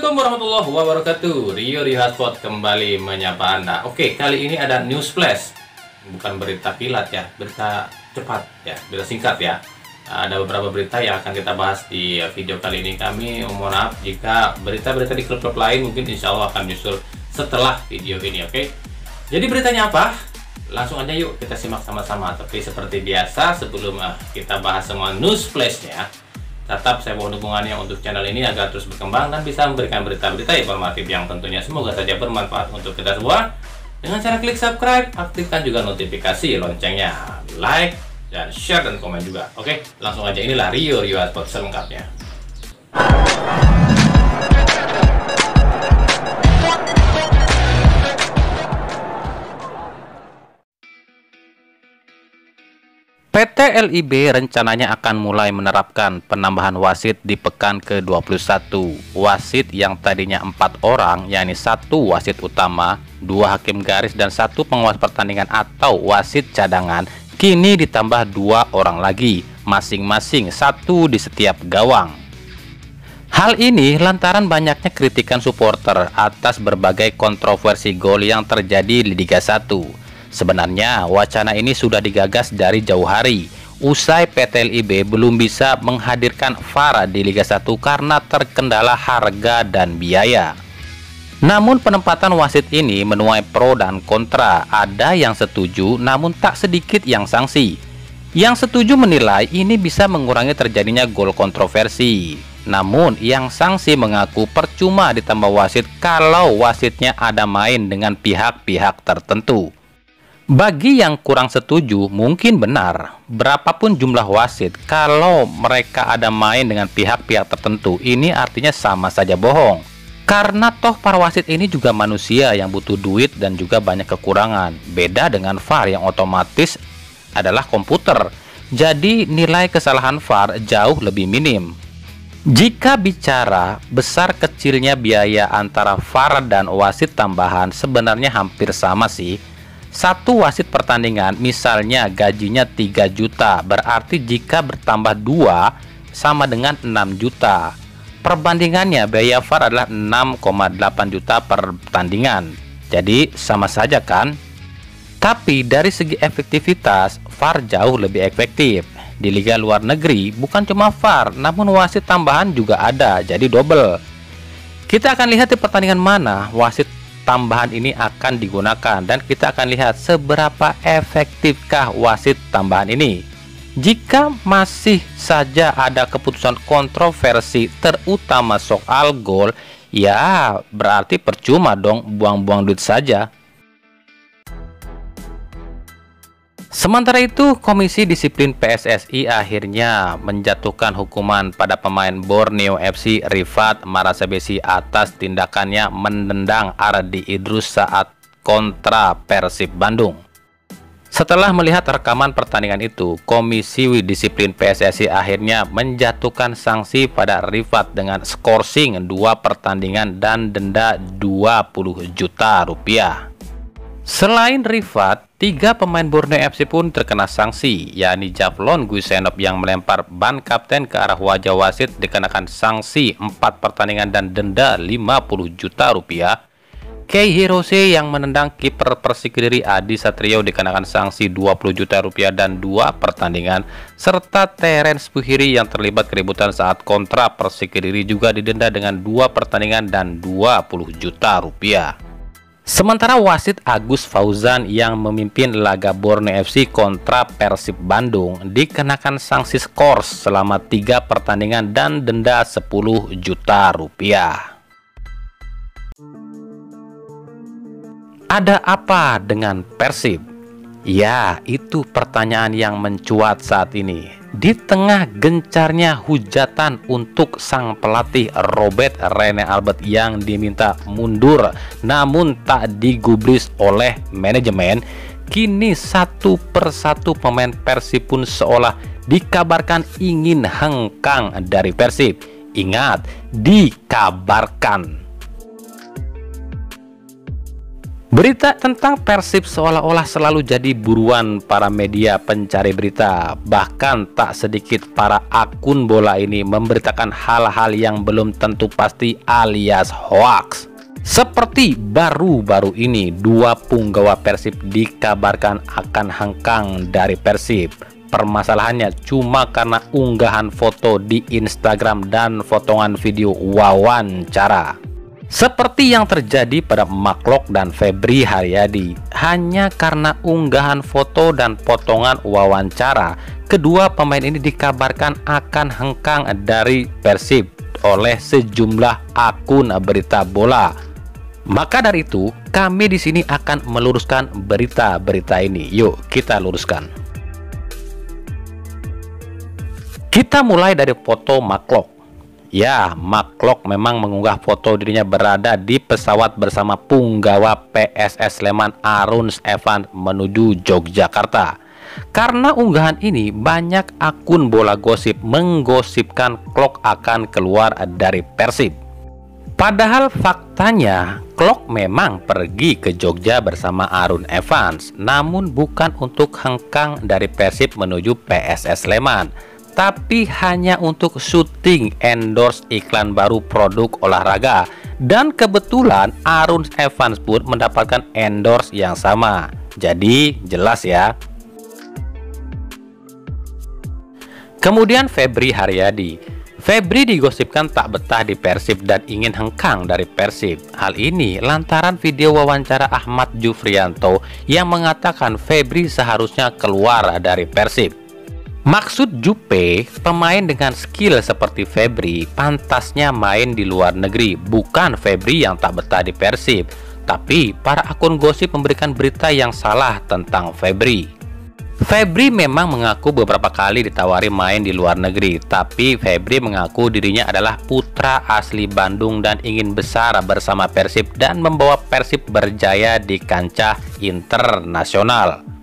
Assalamualaikum warahmatullahi wabarakatuh. Rio Hotspot kembali menyapa Anda. Oke, kali ini ada news flash. Bukan berita kilat ya, berita cepat ya, berita singkat ya. Ada beberapa berita yang akan kita bahas di video kali ini. Kami mohon maaf jika berita-berita di klub-klub lain mungkin insya Allah akan nyusul setelah video ini, oke? Jadi beritanya apa? Langsung aja yuk kita simak sama-sama. Tapi seperti biasa sebelum kita bahas semua news flashnya, tetap saya mohon dukungannya untuk channel ini agar terus berkembang dan bisa memberikan berita-berita informatif yang tentunya semoga saja bermanfaat untuk kita semua. Dengan cara klik subscribe, aktifkan juga notifikasi loncengnya, like, dan share dan komen juga. Oke, langsung aja, inilah Rio Hotspot selengkapnya. PT LIB rencananya akan mulai menerapkan penambahan wasit di pekan ke-21. Wasit yang tadinya 4 orang, yakni 1 wasit utama, 2 hakim garis, dan 1 pengawas pertandingan atau wasit cadangan, kini ditambah 2 orang lagi, masing-masing 1 di setiap gawang. Hal ini lantaran banyaknya kritikan supporter atas berbagai kontroversi gol yang terjadi di Liga 1. Sebenarnya wacana ini sudah digagas dari jauh hari, usai PT LIB belum bisa menghadirkan VAR di Liga 1 karena terkendala harga dan biaya. Namun penempatan wasit ini menuai pro dan kontra. Ada yang setuju namun tak sedikit yang sanksi. Yang setuju menilai ini bisa mengurangi terjadinya gol kontroversi. Namun yang sanksi mengaku percuma ditambah wasit kalau wasitnya ada main dengan pihak-pihak tertentu. Bagi yang kurang setuju, mungkin benar, berapapun jumlah wasit, kalau mereka ada main dengan pihak-pihak tertentu, ini artinya sama saja bohong. Karena toh para wasit ini juga manusia yang butuh duit dan juga banyak kekurangan. Beda dengan VAR yang otomatis adalah komputer. Jadi nilai kesalahan VAR jauh lebih minim. Jika bicara besar kecilnya biaya antara VAR dan wasit tambahan sebenarnya hampir sama sih. 1 wasit pertandingan misalnya gajinya 3 juta, berarti jika bertambah 2 sama dengan 6 juta. Perbandingannya biaya VAR adalah 6,8 juta per pertandingan. Jadi sama saja kan? Tapi dari segi efektivitas, VAR jauh lebih efektif. Di liga luar negeri bukan cuma VAR, namun wasit tambahan juga ada, jadi double. Kita akan lihat di pertandingan mana wasit tambahan ini akan digunakan dan kita akan lihat seberapa efektifkah wasit tambahan ini. Jika masih saja ada keputusan kontroversi terutama soal gol, ya berarti percuma dong buang-buang duit saja. Sementara itu, Komisi Disiplin PSSI akhirnya menjatuhkan hukuman pada pemain Borneo FC Rifat Marasabesi atas tindakannya menendang Ardi Idrus saat kontra Persib Bandung. Setelah melihat rekaman pertandingan itu, Komisi Disiplin PSSI akhirnya menjatuhkan sanksi pada Rifat dengan skorsing 2 pertandingan dan denda 20 juta rupiah. Selain Rifat, 3 pemain Borneo FC pun terkena sanksi, yakni Javlon Guisenov yang melempar ban kapten ke arah wajah wasit dikenakan sanksi 4 pertandingan dan denda 50 juta rupiah. Kei Hirose yang menendang kiper Persik Kediri Adi Satrio dikenakan sanksi 20 juta rupiah dan 2 pertandingan, serta Terence Puhiri yang terlibat keributan saat kontra Persik Kediri juga didenda dengan 2 pertandingan dan 20 juta rupiah. Sementara wasit Agus Fauzan yang memimpin laga Borneo FC kontra Persib Bandung dikenakan sanksi skors selama 3 pertandingan dan denda 10 juta rupiah. Ada apa dengan Persib? Ya, itu pertanyaan yang mencuat saat ini. Di tengah gencarnya hujatan untuk sang pelatih Robert Rene Albert yang diminta mundur namun tak digubris oleh manajemen, kini satu persatu pemain Persib pun seolah dikabarkan ingin hengkang dari Persib. Ingat, dikabarkan. Berita tentang Persib seolah-olah selalu jadi buruan para media pencari berita. Bahkan tak sedikit para akun bola ini memberitakan hal-hal yang belum tentu pasti alias hoax. Seperti baru-baru ini, 2 punggawa Persib dikabarkan akan hengkang dari Persib. Permasalahannya cuma karena unggahan foto di Instagram dan potongan video wawancara. Seperti yang terjadi pada Maklok dan Febri Haryadi, hanya karena unggahan foto dan potongan wawancara, kedua pemain ini dikabarkan akan hengkang dari Persib oleh sejumlah akun berita bola. Maka dari itu, kami di sini akan meluruskan berita-berita ini. Yuk, kita luruskan. Kita mulai dari foto Maklok. Ya, Maklok memang mengunggah foto dirinya berada di pesawat bersama punggawa PSS Sleman Arun Evans menuju Yogyakarta. Karena unggahan ini, banyak akun bola gosip menggosipkan Klok akan keluar dari Persib. Padahal faktanya, Klok memang pergi ke Jogja bersama Arun Evans, namun bukan untuk hengkang dari Persib menuju PSS Sleman, tapi hanya untuk syuting endorse iklan baru produk olahraga. Dan kebetulan Arun Evans pun mendapatkan endorse yang sama. Jadi jelas ya. Kemudian Febri Haryadi. Febri digosipkan tak betah di Persib dan ingin hengkang dari Persib. Hal ini lantaran video wawancara Ahmad Jufrianto yang mengatakan Febri seharusnya keluar dari Persib. Maksud Jupe, pemain dengan skill seperti Febri pantasnya main di luar negeri, bukan Febri yang tak betah di Persib. Tapi para akun gosip memberikan berita yang salah tentang Febri. Febri memang mengaku beberapa kali ditawari main di luar negeri, tapi Febri mengaku dirinya adalah putra asli Bandung dan ingin besar bersama Persib dan membawa Persib berjaya di kancah internasional.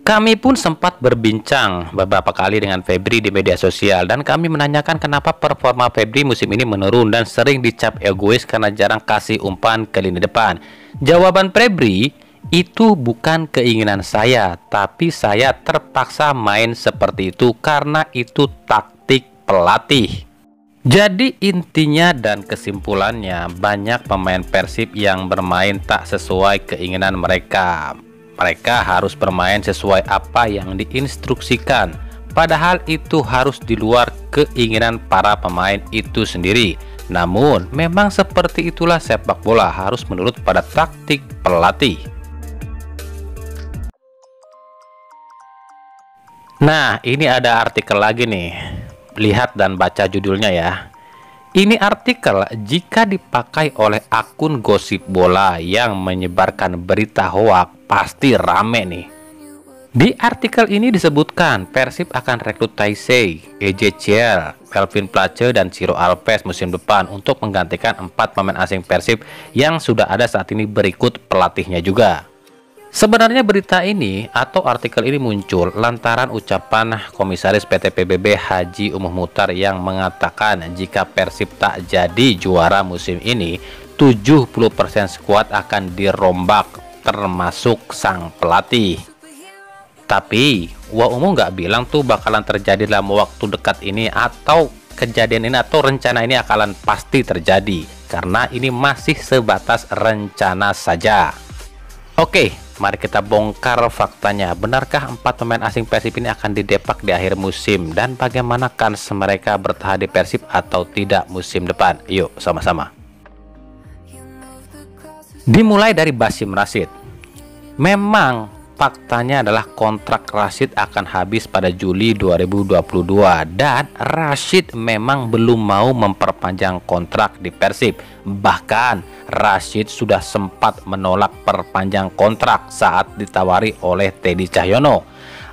Kami pun sempat berbincang beberapa kali dengan Febri di media sosial dan kami menanyakan kenapa performa Febri musim ini menurun dan sering dicap egois karena jarang kasih umpan ke lini depan. Jawaban Febri, itu bukan keinginan saya, tapi saya terpaksa main seperti itu karena itu taktik pelatih. Jadi intinya dan kesimpulannya, banyak pemain Persib yang bermain tak sesuai keinginan mereka. Mereka harus bermain sesuai apa yang diinstruksikan, padahal itu harus di luar keinginan para pemain itu sendiri. Namun, memang seperti itulah sepak bola, harus menurut pada taktik pelatih. Nah, ini ada artikel lagi nih. Lihat dan baca judulnya ya. Ini artikel jika dipakai oleh akun gosip bola yang menyebarkan berita hoak pasti rame nih. Di artikel ini disebutkan Persib akan rekrut Taisei, Ezechiel, Kelvin Place, dan Ciro Alves musim depan untuk menggantikan 4 pemain asing Persib yang sudah ada saat ini berikut pelatihnya juga. Sebenarnya berita ini atau artikel ini muncul lantaran ucapan Komisaris PT PBB Haji Umuh Muhtar yang mengatakan jika Persib tak jadi juara musim ini, 70% skuad akan dirombak termasuk sang pelatih. Tapi Umuh nggak bilang tuh bakalan terjadi dalam waktu dekat ini atau kejadian ini atau rencana ini akan pasti terjadi, karena ini masih sebatas rencana saja. Oke, mari kita bongkar faktanya. Benarkah 4 pemain asing Persib ini akan didepak di akhir musim? Dan bagaimana kans mereka bertahan di Persib atau tidak musim depan? Yuk sama-sama. Dimulai dari Basim Rashid. Memang faktanya adalah kontrak Rashid akan habis pada Juli 2022 dan Rashid memang belum mau memperpanjang kontrak di Persib. Bahkan Rashid sudah sempat menolak perpanjang kontrak saat ditawari oleh Teddy Cahyono.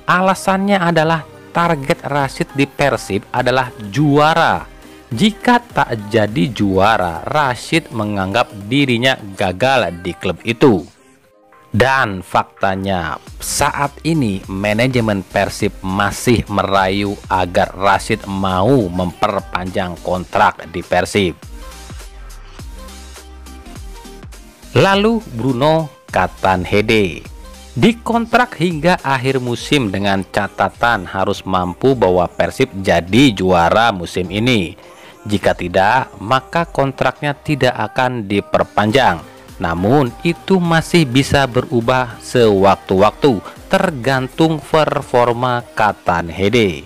Alasannya adalah target Rashid di Persib adalah juara. Jika tak jadi juara, Rashid menganggap dirinya gagal di klub itu. Dan faktanya saat ini manajemen Persib masih merayu agar Rashid mau memperpanjang kontrak di Persib. Lalu Bruno Katanhede. Dikontrak hingga akhir musim dengan catatan harus mampu bawa Persib jadi juara musim ini. Jika tidak, maka kontraknya tidak akan diperpanjang. Namun itu masih bisa berubah sewaktu-waktu tergantung performa Katanhede.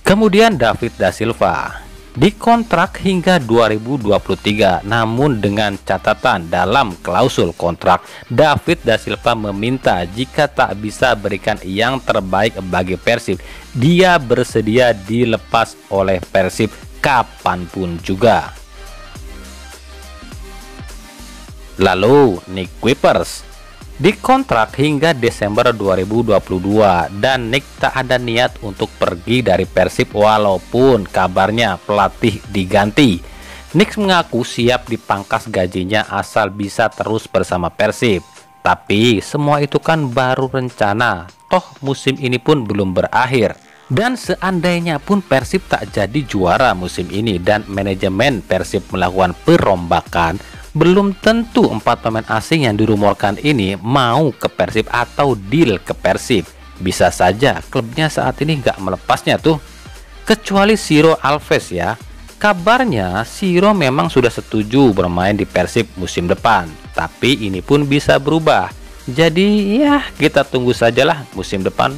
Kemudian David da Silva dikontrak hingga 2023, namun dengan catatan dalam klausul kontrak David da Silva meminta jika tak bisa berikan yang terbaik bagi Persib, dia bersedia dilepas oleh Persib kapanpun juga. Lalu Nick Kuipers dikontrak hingga Desember 2022 dan Nick tak ada niat untuk pergi dari Persib walaupun kabarnya pelatih diganti. Nick mengaku siap dipangkas gajinya asal bisa terus bersama Persib. Tapi semua itu kan baru rencana, toh musim ini pun belum berakhir. Dan seandainya pun Persib tak jadi juara musim ini dan manajemen Persib melakukan perombakan, belum tentu 4 pemain asing yang dirumorkan ini mau ke Persib atau deal ke Persib. Bisa saja klubnya saat ini nggak melepasnya tuh. Kecuali Ciro Alves ya. Kabarnya Ciro memang sudah setuju bermain di Persib musim depan. Tapi ini pun bisa berubah. Jadi ya kita tunggu sajalah musim depan.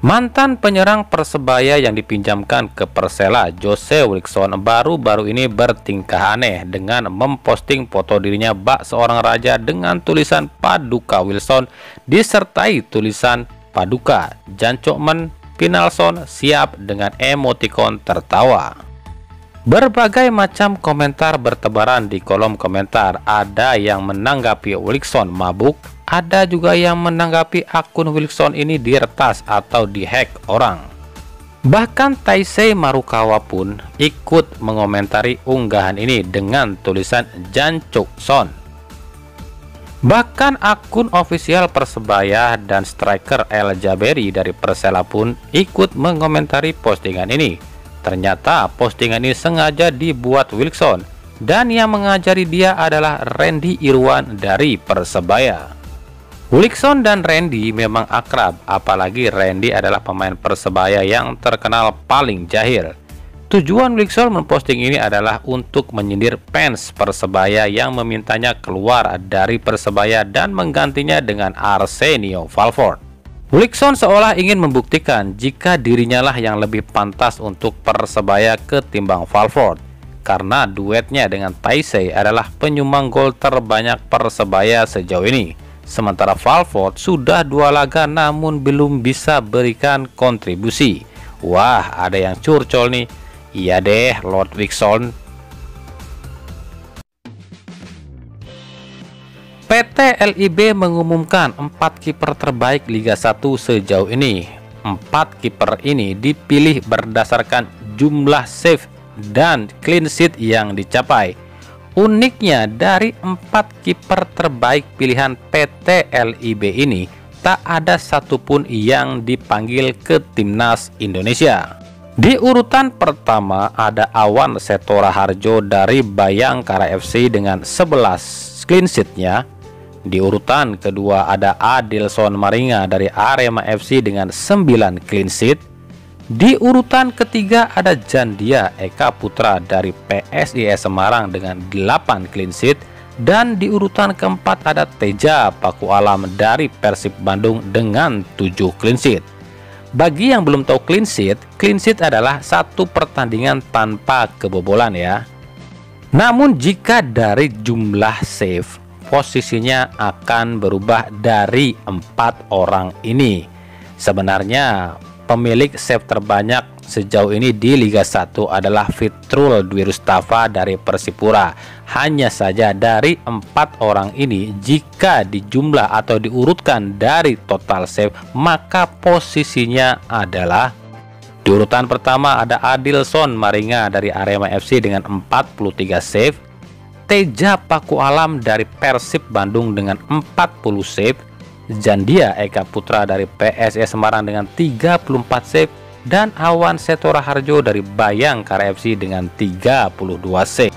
Mantan penyerang Persebaya yang dipinjamkan ke Persela, Jose Wilson, baru-baru ini bertingkah aneh dengan memposting foto dirinya bak seorang raja dengan tulisan Paduka Wilson disertai tulisan Paduka Jancokmen Pinalson siap dengan emotikon tertawa. Berbagai macam komentar bertebaran di kolom komentar. Ada yang menanggapi Wilson mabuk, ada juga yang menanggapi akun Wilson ini diretas atau dihack orang. Bahkan Taisei Marukawa pun ikut mengomentari unggahan ini dengan tulisan Jancukson. Bahkan akun ofisial Persebaya dan striker El Jaberi dari Persela pun ikut mengomentari postingan ini. Ternyata postingan ini sengaja dibuat Wilson dan yang mengajari dia adalah Randy Irwan dari Persebaya. Wilson dan Randy memang akrab, apalagi Randy adalah pemain Persebaya yang terkenal paling jahil. Tujuan Wilson memposting ini adalah untuk menyindir fans Persebaya yang memintanya keluar dari Persebaya dan menggantinya dengan Arsenio Valverde. Wilson seolah ingin membuktikan jika dirinya lah yang lebih pantas untuk Persebaya ketimbang Valverde, karena duetnya dengan Taisei adalah penyumbang gol terbanyak Persebaya sejauh ini. Sementara Valverde sudah 2 laga namun belum bisa berikan kontribusi. Wah, ada yang curcol nih. Iya deh, Lord Wilson. PT LIB mengumumkan 4 kiper terbaik Liga 1 sejauh ini. 4 kiper ini dipilih berdasarkan jumlah save dan clean sheet yang dicapai. Uniknya dari 4 kiper terbaik pilihan PT LIB ini, tak ada satupun yang dipanggil ke Timnas Indonesia. Di urutan pertama ada Awan Setora Harjo dari Bayangkara FC dengan 11 clean sheet-nya. Di urutan kedua ada Adilson Maringa dari Arema FC dengan 9 clean sheet. Di urutan ketiga ada Jandia Eka Putra dari PSIS Semarang dengan 8 clean sheet. Dan di urutan keempat ada Teja Paku Alam dari Persib Bandung dengan 7 clean sheet. Bagi yang belum tahu clean sheet adalah 1 pertandingan tanpa kebobolan ya. Namun jika dari jumlah save, posisinya akan berubah dari 4 orang ini. Sebenarnya pemilik save terbanyak sejauh ini di Liga 1 adalah Fitrul Dwi Rustafa dari Persipura. Hanya saja dari 4 orang ini, jika dijumlah atau diurutkan dari total save, maka posisinya adalah di urutan pertama ada Adilson Maringa dari Arema FC dengan 43 save. Teja Paku Alam dari Persib Bandung dengan 40 save, Jandia Eka Putra dari PSIS Semarang dengan 34 save, dan Awan Setora Harjo dari Bayangkara FC dengan 32 save.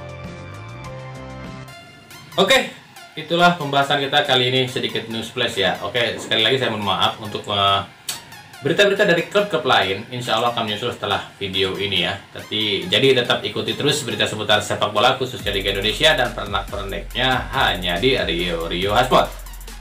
Oke, itulah pembahasan kita kali ini, sedikit news flash ya. Oke, sekali lagi saya mohon maaf untuk berita-berita dari klub-klub lain. Insya Allah akan menyusul setelah video ini ya. Jadi tetap ikuti terus berita seputar sepak bola khususnya Liga Indonesia dan pernak-perniknya hanya di Rio Hotspot.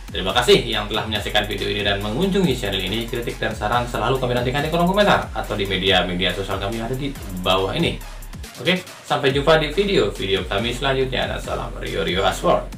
Terima kasih yang telah menyaksikan video ini dan mengunjungi channel ini. Kritik dan saran selalu kami nantikan di kolom komentar atau di media-media sosial kami yang ada di bawah ini. Oke, sampai jumpa di video kami selanjutnya. Dan salam Rio Hotspot.